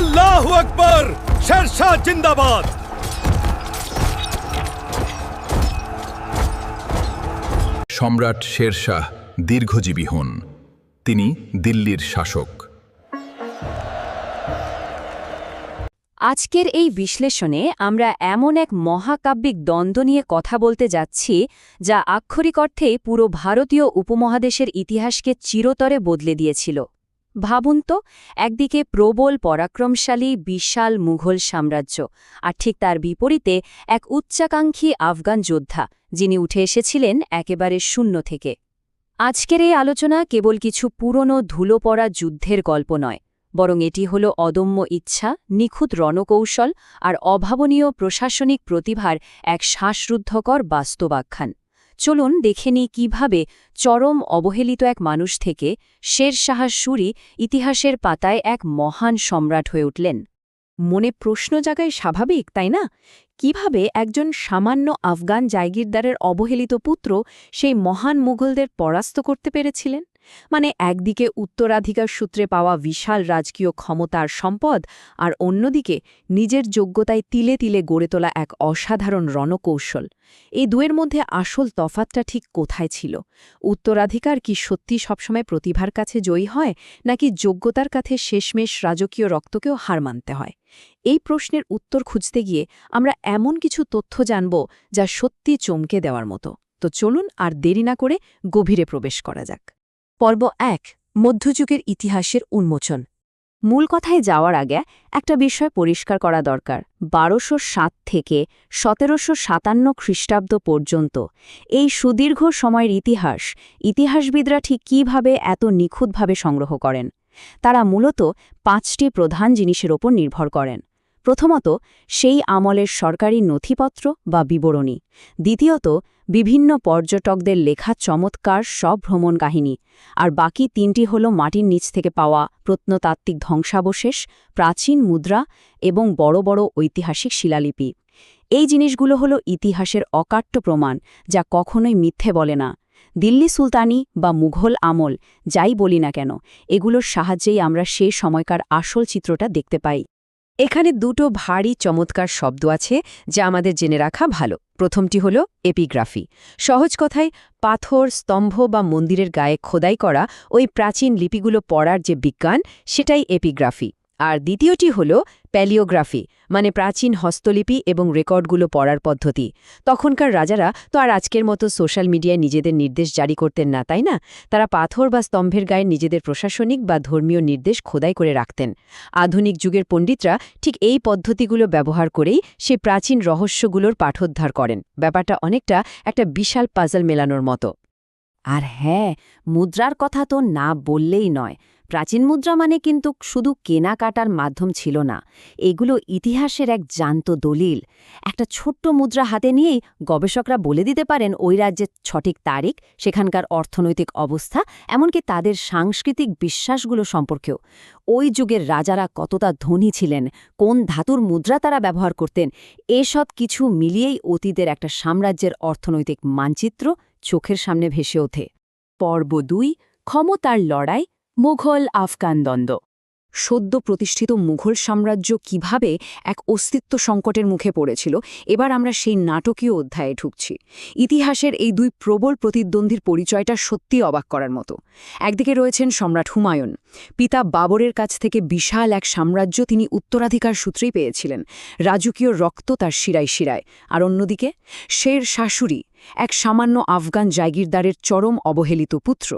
আল্লাহু আকবার! শেরশাহ জিন্দাবাদ! সম্রাট শেরশাহ দীর্ঘজীবী হন। তিনি দিল্লির শাসক। আজকের এই বিশ্লেষণে আমরা এমন এক মহাকাব্যিক দ্বন্দ্ব নিয়ে কথা বলতে যাচ্ছি যা আক্ষরিক অর্থে পুরো ভারতীয় উপমহাদেশের ইতিহাসকে চিরতরে বদলে দিয়েছিল। ভাবুন তো, একদিকে প্রবল পরাক্রমশালী বিশাল মুঘল সাম্রাজ্য, আর ঠিক তার বিপরীতে এক উচ্চাকাঙ্ক্ষী আফগান যোদ্ধা, যিনি উঠে এসেছিলেন একেবারে শূন্য থেকে। আজকের এই আলোচনা কেবল কিছু পুরনো ধুলো পড়া যুদ্ধের গল্প নয়, বরং এটি হল অদম্য ইচ্ছা, নিখুঁত রণকৌশল আর অভাবনীয় প্রশাসনিক প্রতিভার এক শ্বাসরুদ্ধকর বাস্তবাখ্যান। চলুন দেখে নিই কীভাবে চরম অবহেলিত এক মানুষ থেকে শেরশাহ সূরি ইতিহাসের পাতায় এক মহান সম্রাট হয়ে উঠলেন। মনে প্রশ্ন জাগায় স্বাভাবিক, তাই না? কিভাবে একজন সামান্য আফগান জায়গিরদারের অবহেলিত পুত্র সেই মহান মুঘলদের পরাস্ত করতে পেরেছিলেন? মানে একদিকে উত্তরাধিকার সূত্রে পাওয়া বিশাল রাজকীয় ক্ষমতার সম্পদ, আর অন্যদিকে নিজের যোগ্যতায় তিলে তিলে গড়ে তোলা এক অসাধারণ রণকৌশল। এই দুয়ের মধ্যে আসল তফাতটা ঠিক কোথায় ছিল? উত্তরাধিকার কি সত্যি সবসময় প্রতিভার কাছে জয়ী হয়, নাকি যোগ্যতার কাছে শেষমেশ রাজকীয় রক্তকেও হার মানতে হয়? এই প্রশ্নের উত্তর খুঁজতে গিয়ে আমরা এমন কিছু তথ্য জানব যা সত্যি চমকে দেওয়ার মতো। তো চলুন আর দেরি না করে গভীরে প্রবেশ করা যাক। পর্ব ১, মধ্যযুগের ইতিহাসের উন্মোচন। মূল কথায় যাওয়ার আগে একটা বিষয় পরিষ্কার করা দরকার। ১২০৭ থেকে ১৭৫৭ খ্রিস্টাব্দ পর্যন্ত এই সুদীর্ঘ সময়ের ইতিহাসবিদরা ঠিক কীভাবে এত নিখুঁতভাবে সংগ্রহ করেন? তারা মূলত ৫টি প্রধান জিনিসের ওপর নির্ভর করেন। প্রথমত, সেই আমলের সরকারি নথিপত্র বা বিবরণী। দ্বিতীয়ত, বিভিন্ন পর্যটকদের লেখা চমৎকার সব ভ্রমণ কাহিনী। আর বাকি তিনটি হল মাটির নিচ থেকে পাওয়া প্রত্নতাত্ত্বিক ধ্বংসাবশেষ, প্রাচীন মুদ্রা এবং বড় বড় ঐতিহাসিক শিলালিপি। এই জিনিসগুলো হল ইতিহাসের অকাট্য প্রমাণ, যা কখনোই মিথ্যে বলে না। দিল্লি সুলতানি বা মুঘল আমল, যাই বলি না কেন, এগুলোর সাহায্যেই আমরা সে সময়কার আসল চিত্রটা দেখতে পাই। এখানে দুটো ভারী চমৎকার শব্দ আছে যা আমাদের জেনে রাখা ভালো। প্রথমটি হল এপিগ্রাফি। সহজ কথায়, পাথর, স্তম্ভ বা মন্দিরের গায়ে খোদাই করা ওই প্রাচীন লিপিগুলো পড়ার যে বিজ্ঞান, সেটাই এপিগ্রাফি। আর দ্বিতীয়টি হল প্যালিওগ্রাফি, মানে প্রাচীন হস্তলিপি এবং রেকর্ডগুলো পড়ার পদ্ধতি। তখনকার রাজারা তো আর আজকের মতো সোশ্যাল মিডিয়ায় নিজেদের নির্দেশ জারি করতেন না, তাই না? তারা পাথর বা স্তম্ভের গায়ে নিজেদের প্রশাসনিক বা ধর্মীয় নির্দেশ খোদাই করে রাখতেন। আধুনিক যুগের পণ্ডিতরা ঠিক এই পদ্ধতিগুলো ব্যবহার করেই সে প্রাচীন রহস্যগুলোর পাঠোদ্ধার করেন। ব্যাপারটা অনেকটা একটা বিশাল পাজল মেলানোর মতো। আর হ্যাঁ, মুদ্রার কথা তো না বললেই নয়। প্রাচীন মুদ্রা মানে কিন্তু শুধু কেনাকাটার মাধ্যম ছিল না, এগুলো ইতিহাসের এক জ্যান্ত দলিল। একটা ছোট্ট মুদ্রা হাতে নিয়েই গবেষকরা বলে দিতে পারেন ওই রাজ্যের সঠিক তারিখ, সেখানকার অর্থনৈতিক অবস্থা, এমনকি তাদের সাংস্কৃতিক বিশ্বাসগুলো সম্পর্কেও। ওই যুগের রাজারা কতটা ধনী ছিলেন, কোন ধাতুর মুদ্রা তারা ব্যবহার করতেন, এসব কিছু মিলিয়েই অতীতের একটা সাম্রাজ্যের অর্থনৈতিক মানচিত্র চোখের সামনে ভেসে ওঠে। পর্ব ২, ক্ষমতার লড়াই, মুঘল আফগান দ্বন্দ্ব। সদ্য প্রতিষ্ঠিত মুঘল সাম্রাজ্য কিভাবে এক অস্তিত্ব সংকটের মুখে পড়েছিল, এবার আমরা সেই নাটকীয় অধ্যায়ে ঢুকছি। ইতিহাসের এই দুই প্রবল প্রতিদ্বন্দ্বীর পরিচয়টা সত্যি অবাক করার মতো। একদিকে রয়েছেন সম্রাট হুমায়ুন, পিতা বাবরের কাছ থেকে বিশাল এক সাম্রাজ্য তিনি উত্তরাধিকার সূত্রেই পেয়েছিলেন, রাজকীয় রক্ত তার শিরায় শিরায়। আর অন্যদিকে শেরশাহ সূরি, এক সামান্য আফগান জায়গিরদারের চরম অবহেলিত পুত্র।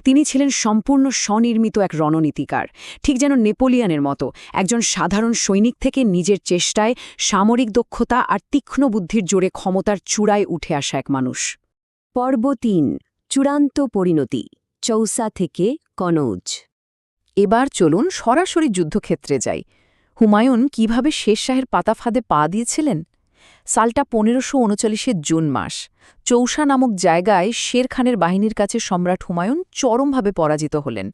তিনি ছিলেন সম্পূর্ণ স্বনির্মিত এক রণনীতিকার, ঠিক যেন নেপোলিয়নের মতো একজন সাধারণ সৈনিক থেকে নিজের চেষ্টায়, সামরিক দক্ষতা আর তীক্ষ্ণ বুদ্ধির জোরে ক্ষমতার চূড়ায় উঠে আসা এক মানুষ। পর্ব ৩, চূড়ান্ত পরিণতি, চৌসা থেকে কনৌজ। এবার চলুন সরাসরি যুদ্ধক্ষেত্রে যাই। হুমায়ুন কিভাবে শেরশাহের পাতা ফাঁদে পা দিয়েছিলেন? সালটা ১৫৩৯ জুন মাস। চৌসা নামক জায়গায় শের খানের বাহিনীর কাছে সম্রাট হুমায়ুন চরমভাবে পরাজিত হলেন।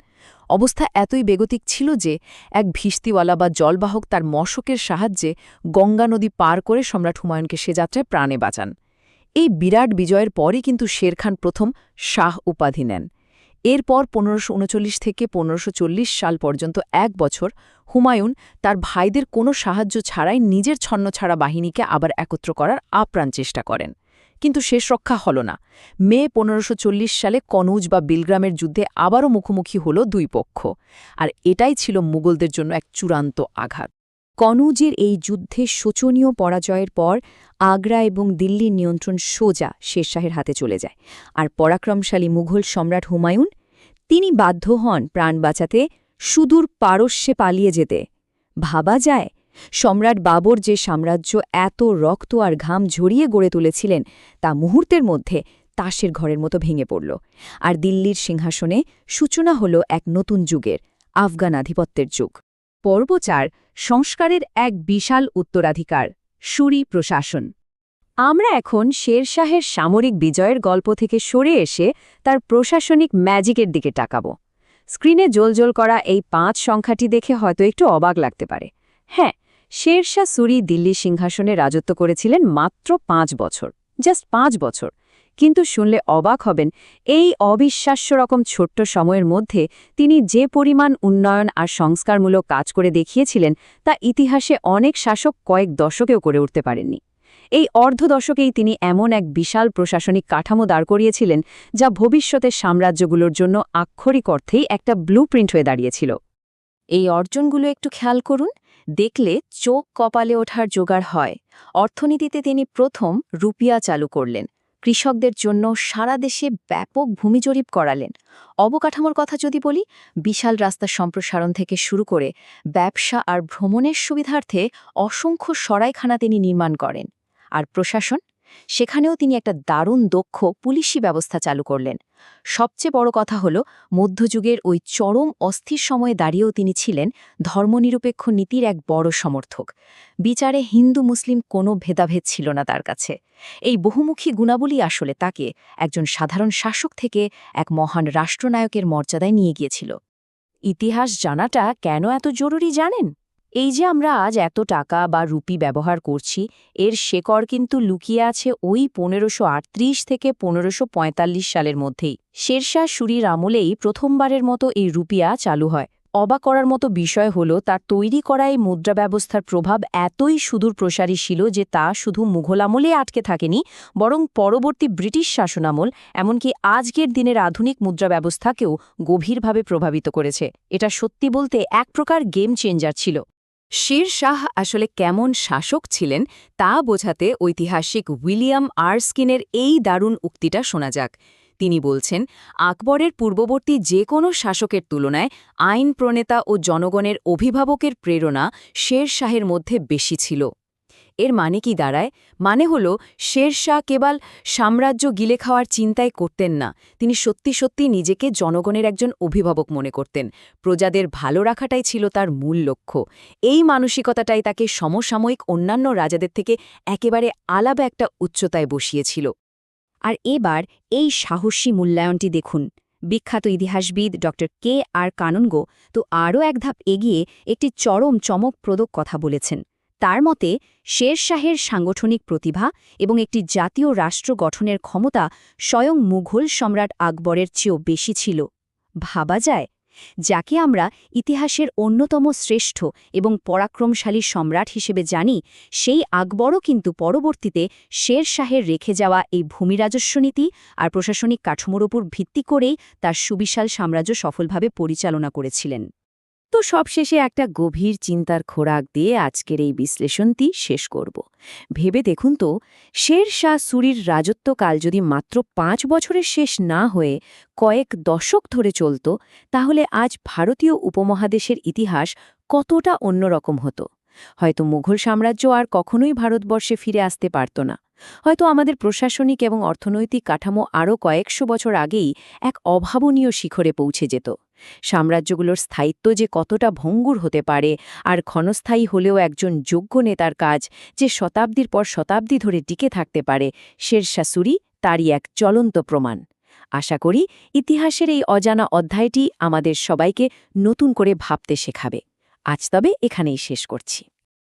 অবস্থা এতই বেগতিক ছিল যে এক ভিস্তিওয়ালা বা জলবাহক তার মশকের সাহায্যে গঙ্গা নদী পার করে সম্রাট হুমায়ুনকে সে যাত্রায় প্রাণে বাঁচান। এই বিরাট বিজয়ের পরই কিন্তু শের খান প্রথম শাহ উপাধি নেন। এরপর 1539 থেকে 1540 সাল পর্যন্ত ১ বছর হুমায়ুন তার ভাইদের কোনো সাহায্য ছাড়াই নিজের ছন্নছাড়া বাহিনীকে আবার একত্র করার আপ্রাণ চেষ্টা করেন। কিন্তু শেষ রক্ষা হল না। মে 1540 সালে কনৌজ বা বিলগ্রামের যুদ্ধে আবারও মুখোমুখি হল দুই পক্ষ, আর এটাই ছিল মুঘলদের জন্য এক চূড়ান্ত আঘাত। কনৌজের এই যুদ্ধে শোচনীয় পরাজয়ের পর আগ্রা এবং দিল্লির নিয়ন্ত্রণ সোজা শেরশাহের হাতে চলে যায়, আর পরাক্রমশালী মুঘল সম্রাট হুমায়ুন তিনি বাধ্য হন প্রাণ বাঁচাতে সুদূর পারস্যে পালিয়ে যেতে। ভাবা যায়, সম্রাট বাবর যে সাম্রাজ্য এত রক্ত আর ঘাম ঝরিয়ে গড়ে তুলেছিলেন তা মুহূর্তের মধ্যে তাসের ঘরের মতো ভেঙে পড়ল, আর দিল্লির সিংহাসনে সূচনা হল এক নতুন যুগের, আফগান আধিপত্যের যুগ। পর্ব ৪, সংস্কারের এক বিশাল উত্তরাধিকার, সুরি প্রশাসন। আমরা এখন শেরশাহের সামরিক বিজয়ের গল্প থেকে সরে এসে তার প্রশাসনিক ম্যাজিকের দিকে তাকাব। স্ক্রিনে জ্বলজ্বল করা এই ৫ সংখ্যাটি দেখে হয়তো একটু অবাক লাগতে পারে। হ্যাঁ, শেরশাহ সুরি দিল্লি সিংহাসনে রাজত্ব করেছিলেন মাত্র ৫ বছর, জাস্ট ৫ বছর। কিন্তু শুনলে অবাক হবেন, এই অবিশ্বাস্য রকম ছোট্ট সময়ের মধ্যে তিনি যে পরিমাণ উন্নয়ন আর সংস্কারমূলক কাজ করে দেখিয়েছিলেন তা ইতিহাসে অনেক শাসক কয়েক দশকেও করে উঠতে পারেননি। এই অর্ধ দশকেই তিনি এমন এক বিশাল প্রশাসনিক কাঠামো দাঁড় করিয়েছিলেন যা ভবিষ্যতের সাম্রাজ্যগুলোর জন্য আক্ষরিক অর্থেই একটা ব্লুপ্রিন্ট হয়ে দাঁড়িয়েছিল। এই অর্জনগুলো একটু খেয়াল করুন, দেখলে চোখ কপালে ওঠার জোগাড় হয়। অর্থনীতিতে তিনি প্রথম রুপিয়া চালু করলেন, কৃষকদের জন্য সারা দেশে ব্যাপক ভূমি জরিপ করালেন। অবকাঠামোর কথা যদি বলি, বিশাল রাস্তার সম্প্রসারণ থেকে শুরু করে ব্যবসা আর ভ্রমণের সুবিধার্থে অসংখ্য সরাইখানা তিনি নির্মাণ করেন। আর প্রশাসন, সেখানেও তিনি একটা দারুণ দক্ষ পুলিশি ব্যবস্থা চালু করলেন। সবচেয়ে বড় কথা হল, মধ্যযুগের ওই চরম অস্থির সময়ে দাঁড়িয়েও তিনি ছিলেন ধর্মনিরপেক্ষ নীতির এক বড় সমর্থক। বিচারে হিন্দু মুসলিম কোনো ভেদাভেদ ছিল না তার কাছে। এই বহুমুখী গুণাবলী আসলে তাকে একজন সাধারণ শাসক থেকে এক মহান রাষ্ট্রনায়কের মর্যাদায় নিয়ে গিয়েছিল। ইতিহাস জানাটা কেন এত জরুরি জানেন? এই যে আমরা আজ এত টাকা বা রুপি ব্যবহার করছি, এর শেকড় কিন্তু লুকিয়ে আছে ওই 1538 থেকে 1545 সালের মধ্যেই। শেরশাহ সুরির আমলেই প্রথমবারের মতো এই রুপিয়া চালু হয়। অবাক করার মতো বিষয় হল, তার তৈরি করা এই মুদ্রা ব্যবস্থার প্রভাব এতই সুদূর প্রসারী ছিল যে তা শুধু মুঘল আমলে আটকে থাকেনি, বরং পরবর্তী ব্রিটিশ শাসনামল, এমনকি আজকের দিনের আধুনিক মুদ্রা ব্যবস্থাকেও গভীরভাবে প্রভাবিত করেছে। এটা সত্যি বলতে এক প্রকার গেম চেঞ্জার ছিল। শেরশাহ আসলে কেমন শাসক ছিলেন তা বোঝাতে ঐতিহাসিক উইলিয়াম আরস্কিনের এই দারুণ উক্তিটা শোনা যাক। তিনি বলছেন, আকবরের পূর্ববর্তী যে কোনো শাসকের তুলনায় আইন প্রণেতা ও জনগণের অভিভাবকের প্রেরণা শেরশাহের মধ্যে বেশি ছিল। এর মানে কি দাঁড়ায়? মানে হল, শেরশাহ কেবল সাম্রাজ্য গিলে খাওয়ার চিন্তাই করতেন না, তিনি সত্যি সত্যি নিজেকে জনগণের একজন অভিভাবক মনে করতেন। প্রজাদের ভালো রাখাটাই ছিল তার মূল লক্ষ্য। এই মানসিকতাটাই তাকে সমসাময়িক অন্যান্য রাজাদের থেকে একেবারে আলাদা একটা উচ্চতায় বসিয়েছিল। আর এবার এই সাহসী মূল্যায়নটি দেখুন। বিখ্যাত ইতিহাসবিদ ড কে.আর. কানুনগো তো আরও এক ধাপ এগিয়ে একটি চরম চমকপ্রদ কথা বলেছেন। তার মতে, শেরশাহের সাংগঠনিক প্রতিভা এবং একটি জাতীয় রাষ্ট্র গঠনের ক্ষমতা স্বয়ং মুঘল সম্রাট আকবরের চেয়েও বেশি ছিল। ভাবা যায়, যাকে আমরা ইতিহাসের অন্যতম শ্রেষ্ঠ এবং পরাক্রমশালী সম্রাট হিসেবে জানি, সেই আকবরও কিন্তু পরবর্তীতে শেরশাহের রেখে যাওয়া এই ভূমি রাজস্ব নীতি আর প্রশাসনিক কাঠামোর উপর ভিত্তি করেই তার সুবিশাল সাম্রাজ্য সফলভাবে পরিচালনা করেছিলেন। তো সবশেষে একটা গভীর চিন্তার খোরাক দিয়ে আজকের এই বিশ্লেষণটি শেষ করব। ভেবে দেখুন তো, শেরশাহ সুরির রাজত্বকাল যদি মাত্র ৫ বছরের শেষ না হয়ে কয়েক দশক ধরে চলত, তাহলে আজ ভারতীয় উপমহাদেশের ইতিহাস কতটা অন্যরকম হতো। হয়তো মুঘল সাম্রাজ্য আর কখনোই ভারতবর্ষে ফিরে আসতে পারত না। হয়তো আমাদের প্রশাসনিক এবং অর্থনৈতিক কাঠামো আরও কয়েকশো বছর আগেই এক অভাবনীয় শিখরে পৌঁছে যেত। সাম্রাজ্যগুলোর স্থায়িত্ব যে কতটা ভঙ্গুর হতে পারে, আর ক্ষণস্থায়ী হলেও একজন যোগ্য নেতার কাজ যে শতাব্দীর পর শতাব্দী ধরে টিকে থাকতে পারে, শেরশাহ সুরি তারই এক জ্বলন্ত প্রমাণ। আশা করি ইতিহাসের এই অজানা অধ্যায়টি আমাদের সবাইকে নতুন করে ভাবতে শেখাবে। আজ তবে এখানেই শেষ করছি।